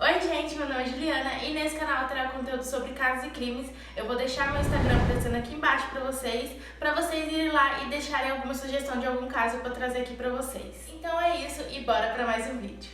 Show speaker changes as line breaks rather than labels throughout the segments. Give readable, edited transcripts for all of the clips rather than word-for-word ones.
Oi gente, meu nome é Juliana e nesse canal eu trago conteúdo sobre casos e crimes. Eu vou deixar meu Instagram aparecendo aqui embaixo pra vocês irem lá e deixarem alguma sugestão de algum caso pra trazer aqui pra vocês. Então é isso e bora pra mais um vídeo.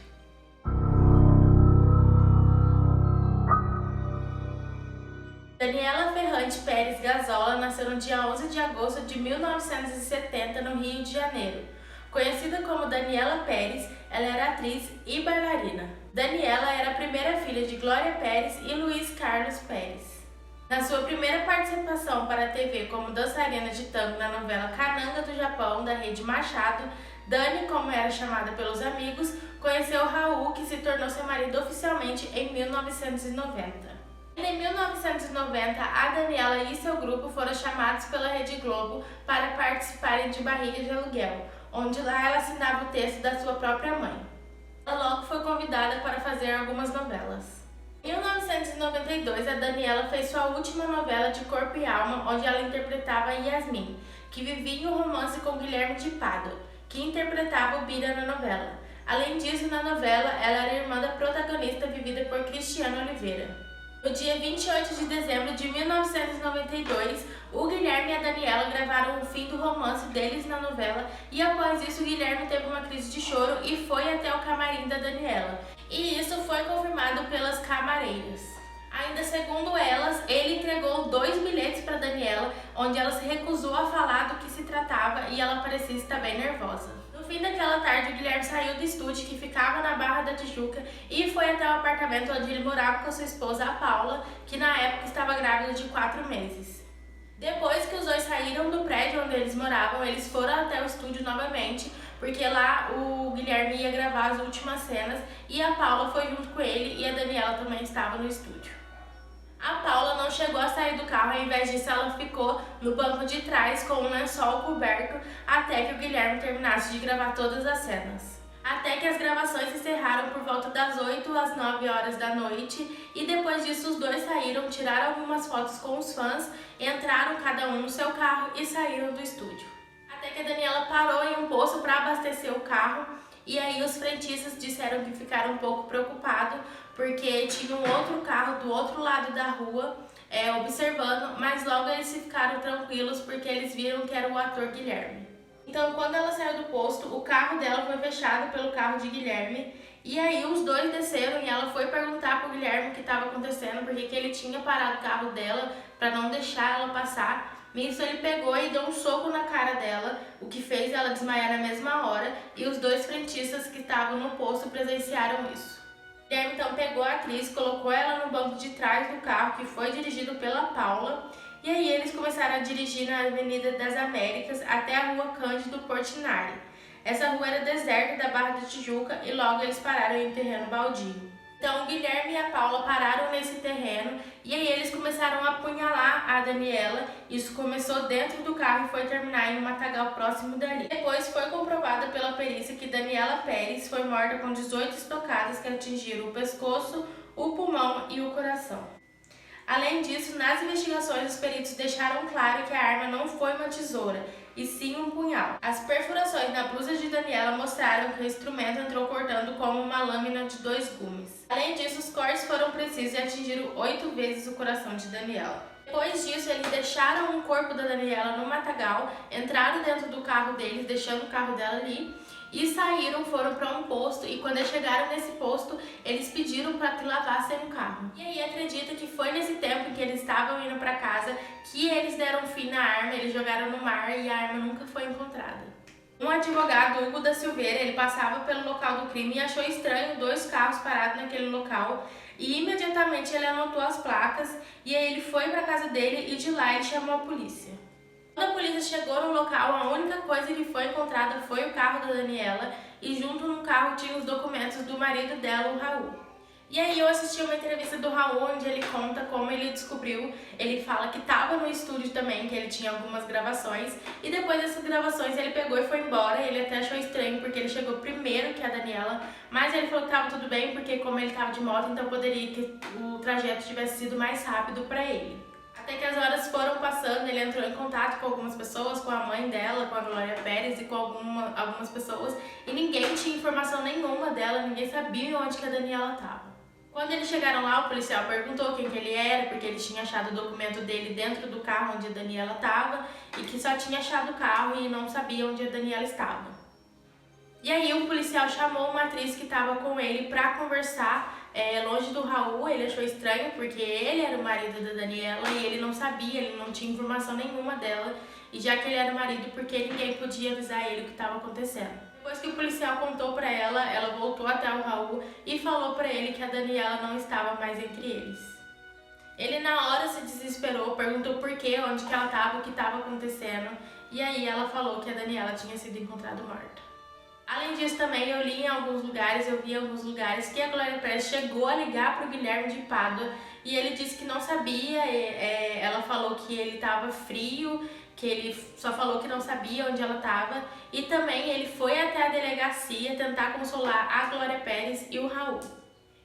Daniela Ferrante Pérez Gazola nasceu no dia 11 de agosto de 1970 no Rio de Janeiro. Conhecida como Daniela Pérez, ela era atriz e bailarina. Daniela era a primeira filha de Glória Pérez e Luiz Carlos Pérez. Na sua primeira participação para a TV como dançarina de tango na novela Cananga do Japão, da Rede Machado, Dani, como era chamada pelos amigos, conheceu Raul, que se tornou seu marido oficialmente em 1990. Em 1990, a Daniela e seu grupo foram chamados pela Rede Globo para participarem de Barriga de Aluguel, onde lá ela assinava o texto da sua própria mãe. Ela logo foi convidada para fazer algumas novelas. Em 1992, a Daniela fez sua última novela de Corpo e Alma, onde ela interpretava Yasmin, que vivia em um romance com Guilherme de Pádua, que interpretava o Bira na novela. Além disso, na novela, ela era irmã da protagonista vivida por Cristiano Oliveira. No dia 28 de dezembro de 1992, o Guilherme e a Daniela gravaram o fim do romance deles na novela e após isso o Guilherme teve uma crise de choro e foi até o camarim da Daniela. E isso foi confirmado pelas camareiras. Ainda segundo elas, ele entregou 2 bilhetes para Daniela, onde ela se recusou a falar do que se tratava e ela parecia estar bem nervosa. No fim daquela tarde, o Guilherme saiu do estúdio que ficava na Barra da Tijuca e foi até o apartamento onde ele morava com sua esposa, a Paula, que na época estava grávida de 4 meses. Depois que os dois saíram do prédio onde eles moravam, eles foram até o estúdio novamente, porque lá o Guilherme ia gravar as últimas cenas e a Paula foi junto com ele e a Daniela também estava no estúdio. A Paula não chegou a sair do carro, ao invés disso ela ficou no banco de trás com um lençol coberto até que o Guilherme terminasse de gravar todas as cenas. Até que as gravações se encerraram por volta das 8 às 9 horas da noite e depois disso os dois saíram, tiraram algumas fotos com os fãs, entraram cada um no seu carro e saíram do estúdio. Até que a Daniela parou em um posto para abastecer o carro e aí os frentistas disseram que ficaram um pouco preocupados porque tinha um outro carro do outro lado da rua observando, mas logo eles ficaram tranquilos porque eles viram que era o ator Guilherme. Então, quando ela saiu do posto, o carro dela foi fechado pelo carro de Guilherme e aí os dois desceram e ela foi perguntar pro Guilherme o que estava acontecendo, porque que ele tinha parado o carro dela para não deixar ela passar. Nisso ele pegou e deu um soco na cara dela, o que fez ela desmaiar na mesma hora e os dois frentistas que estavam no posto presenciaram isso. Guilherme então pegou a atriz, colocou ela no banco de trás do carro que foi dirigido pela Paula e aí eles começaram a dirigir na Avenida das Américas até a Rua Cândido Portinari. Essa rua era deserta da Barra da Tijuca e logo eles pararam em terreno baldio. Então o Guilherme e a Paula pararam nesse terreno e aí eles começaram a apunhalar a Daniela. Isso começou dentro do carro e foi terminar em um matagal próximo dali. Depois foi comprovada pela perícia que Daniela Pérez foi morta com 18 estocadas que atingiram o pescoço, o pulmão e o coração. Além disso, nas investigações, os peritos deixaram claro que a arma não foi uma tesoura, e sim um punhal. As perfurações na blusa de Daniela mostraram que o instrumento entrou cortando como uma lâmina de 2 gumes. Além disso, os cortes foram precisos e atingiram 8 vezes o coração de Daniela. Depois disso, eles deixaram o corpo da Daniela no matagal, entraram dentro do carro deles, deixando o carro dela ali, e saíram, foram para um posto e quando eles chegaram nesse posto, eles pediram para que lavassem o carro. E aí acredita que foi nesse tempo em que eles estavam indo para casa que eles deram fim na arma, eles jogaram no mar e a arma nunca foi encontrada. Um advogado, Hugo da Silveira, ele passava pelo local do crime e achou estranho 2 carros parados naquele local e imediatamente ele anotou as placas e aí ele foi para casa dele e de lá ele chamou a polícia. Quando a polícia chegou no local, a única coisa que foi encontrada foi o carro da Daniela e junto no carro tinha os documentos do marido dela, o Raul. E aí eu assisti uma entrevista do Raul onde ele conta como ele descobriu, ele fala que estava no estúdio também, que ele tinha algumas gravações e depois dessas gravações ele pegou e foi embora, ele até achou estranho porque ele chegou primeiro que a Daniela, mas ele falou que estava tudo bem porque como ele estava de moto, então poderia que o trajeto tivesse sido mais rápido para ele. Até que as horas foram passando, ele entrou em contato com algumas pessoas, com a mãe dela, com a Glória Pérez e com algumas pessoas e ninguém tinha informação nenhuma dela, ninguém sabia onde que a Daniela estava. Quando eles chegaram lá, o policial perguntou quem que ele era, porque ele tinha achado o documento dele dentro do carro onde a Daniela estava e que só tinha achado o carro e não sabia onde a Daniela estava. E aí o policial chamou uma atriz que estava com ele para conversar longe do Raul. Ele achou estranho porque ele era o marido da Daniela e ele não sabia, ele não tinha informação nenhuma dela, e já que ele era o marido, porque ninguém podia avisar ele o que estava acontecendo. Depois que o policial contou pra ela, ela voltou até o Raul e falou pra ele que a Daniela não estava mais entre eles. Ele na hora se desesperou, perguntou por quê, onde que ela estava, o que estava acontecendo, e aí ela falou que a Daniela tinha sido encontrada morta. Além disso também eu li em alguns lugares, eu vi em alguns lugares que a Glória Pérez chegou a ligar pro Guilherme de Pádua e ele disse que não sabia, ela falou que ele estava frio, que ele só falou que não sabia onde ela estava, e também ele foi até a delegacia tentar consolar a Glória Pérez e o Raul.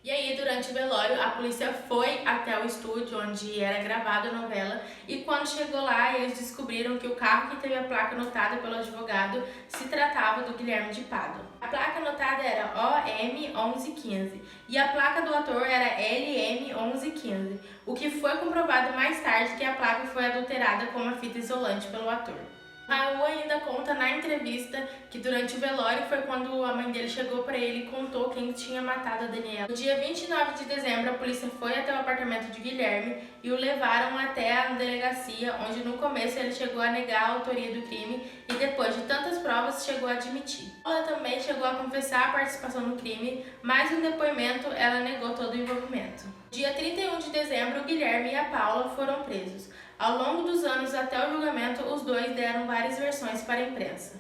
E aí, durante o velório, a polícia foi até o estúdio onde era gravada a novela, e quando chegou lá, eles descobriram que o carro que teve a placa anotada pelo advogado se tratava do Guilherme de Pádua. A placa anotada era OM1115 e a placa do ator era LM1115, o que foi comprovado mais tarde que a placa foi adulterada com uma fita isolante pelo ator. Raul ainda conta na entrevista que durante o velório foi quando a mãe dele chegou para ele e contou quem tinha matado a Daniela. No dia 29 de dezembro, a polícia foi até o apartamento de Guilherme e o levaram até a delegacia, onde no começo ele chegou a negar a autoria do crime e depois de tantas provas chegou a admitir. Ela também chegou a confessar a participação no crime, mas no depoimento ela negou todo o envolvimento. No dia 31 de dezembro, o Guilherme e a Paula foram presos. Ao longo dos anos até o julgamento, os dois deram várias versões para a imprensa.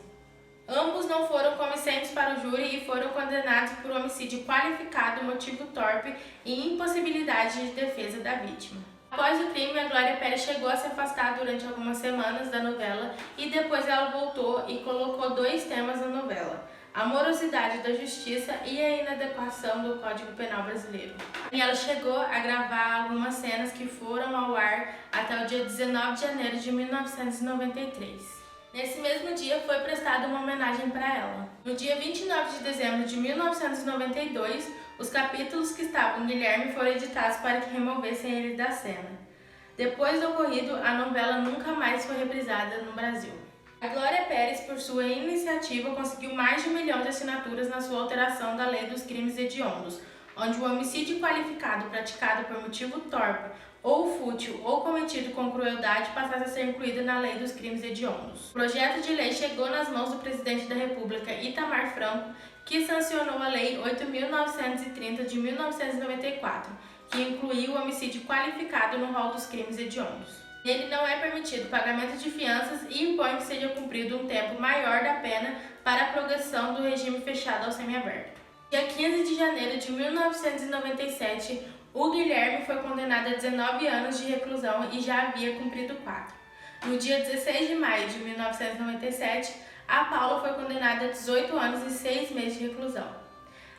Ambos não foram comicentes para o júri e foram condenados por homicídio qualificado, motivo torpe e impossibilidade de defesa da vítima. Após o crime, a Glória Pérez chegou a se afastar durante algumas semanas da novela e depois ela voltou e colocou 2 temas na novela: a morosidade da justiça e a inadequação do Código Penal brasileiro. E ela chegou a gravar algumas cenas que foram ao ar até o dia 19 de janeiro de 1993. Nesse mesmo dia foi prestada uma homenagem para ela. No dia 29 de dezembro de 1992, os capítulos que estavam em Guilherme foram editados para que removessem ele da cena. Depois do ocorrido, a novela nunca mais foi reprisada no Brasil. A Glória Pérez, por sua iniciativa, conseguiu mais de 1 milhão de assinaturas na sua alteração da Lei dos Crimes Hediondos, onde o homicídio qualificado praticado por motivo torpe ou fútil ou cometido com crueldade passasse a ser incluído na Lei dos Crimes Hediondos. O projeto de lei chegou nas mãos do presidente da República, Itamar Franco, que sancionou a Lei 8.930 de 1994, que incluiu o homicídio qualificado no rol dos crimes hediondos. Nele não é permitido pagamento de fianças e impõe que seja cumprido um tempo maior da pena para a progressão do regime fechado ao semiaberto. Dia 15 de janeiro de 1997, o Guilherme foi condenado a 19 anos de reclusão e já havia cumprido 4. No dia 16 de maio de 1997, a Paula foi condenada a 18 anos e 6 meses de reclusão.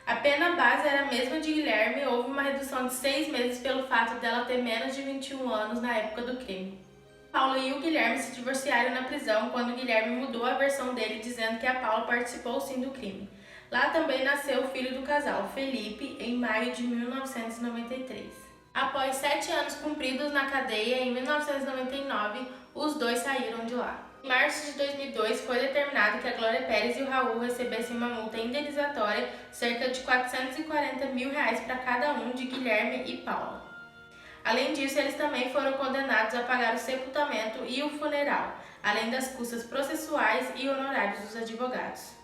A pena base era a mesma de Guilherme, houve uma redução de 6 meses pelo fato dela ter menos de 21 anos na época do crime. Paula e o Guilherme se divorciaram na prisão quando o Guilherme mudou a versão dele dizendo que a Paula participou sim do crime. Lá também nasceu o filho do casal, Felipe, em maio de 1993. Após 7 anos cumpridos na cadeia, em 1999, os dois saíram de lá. Em março de 2002, foi determinado que a Glória Pérez e o Raul recebessem uma multa indenizatória, cerca de R$440 mil para cada um de Guilherme e Paula. Além disso, eles também foram condenados a pagar o sepultamento e o funeral, além das custas processuais e honorários dos advogados.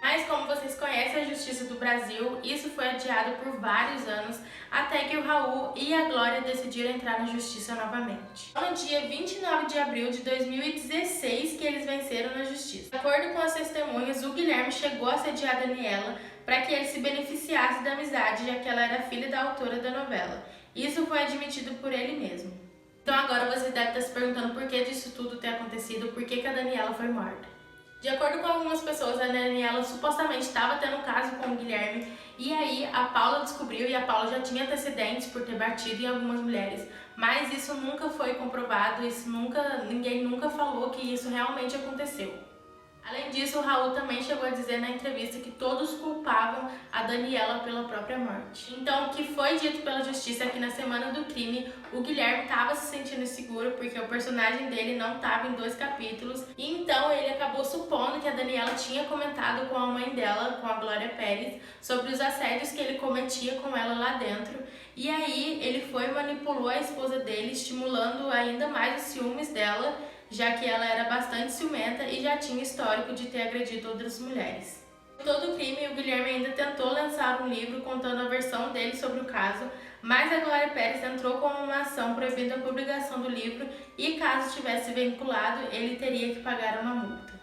Mas, como vocês conhecem a Justiça do Brasil, isso foi adiado por vários anos, até que o Raul e a Glória decidiram entrar na Justiça novamente. No dia 29 de abril de 2016 que eles venceram na Justiça. De acordo com as testemunhas, o Guilherme chegou a assediar a Daniela para que ele se beneficiasse da amizade, já que ela era filha da autora da novela. Isso foi admitido por ele mesmo. Então agora você deve estar se perguntando por que disso tudo ter acontecido, por que a Daniela foi morta. De acordo com algumas pessoas, a Daniela supostamente estava tendo um caso com o Guilherme, e aí a Paula descobriu, e a Paula já tinha antecedentes por ter batido em algumas mulheres, mas isso nunca foi comprovado, ninguém nunca falou que isso realmente aconteceu. Além disso, o Raul também chegou a dizer na entrevista que todos culpavam a Daniela pela própria morte. Então, o que foi dito pela justiça é que na semana do crime, o Guilherme estava se sentindo inseguro porque o personagem dele não estava em 2 capítulos, e então ele acabou supondo que a Daniela tinha comentado com a mãe dela, com a Glória Pérez, sobre os assédios que ele cometia com ela lá dentro. E aí ele foi e manipulou a esposa dele, estimulando ainda mais os ciúmes dela, já que ela era bastante ciumenta e já tinha histórico de ter agredido outras mulheres. Por todo o crime, o Guilherme ainda tentou lançar um livro contando a versão dele sobre o caso, mas a Glória Pérez entrou com uma ação proibindo a publicação do livro e, caso tivesse vinculado, ele teria que pagar uma multa.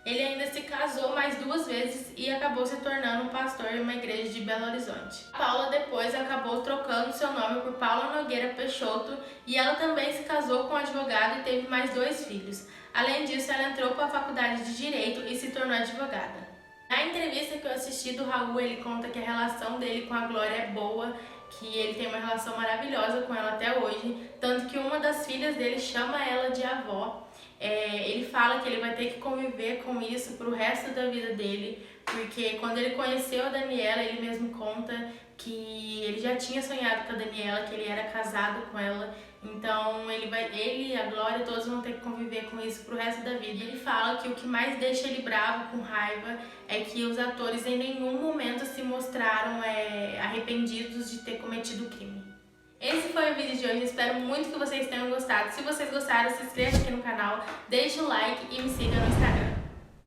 Ele ainda se casou mais 2 vezes e acabou se tornando um pastor em uma igreja de Belo Horizonte. A Paula depois acabou trocando seu nome por Paula Nogueira Peixoto e ela também se casou com um advogado e teve mais 2 filhos. Além disso, ela entrou para a faculdade de Direito e se tornou advogada. Na entrevista que eu assisti do Raul, ele conta que a relação dele com a Glória é boa, que ele tem uma relação maravilhosa com ela até hoje, tanto que uma das filhas dele chama ela de avó. Ele fala que ele vai ter que conviver com isso pro resto da vida dele, porque quando ele conheceu a Daniela, ele mesmo conta que ele já tinha sonhado com a Daniela, que ele era casado com ela, então ele e a Glória, todos vão ter que conviver com isso pro resto da vida. E ele fala que o que mais deixa ele bravo, com raiva, é que os atores em nenhum momento se mostraram arrependidos de ter cometido o crime. Esse foi o vídeo de hoje, espero muito que vocês tenham gostado. Se vocês gostaram, se inscreva aqui no canal, deixe o like e me siga no Instagram.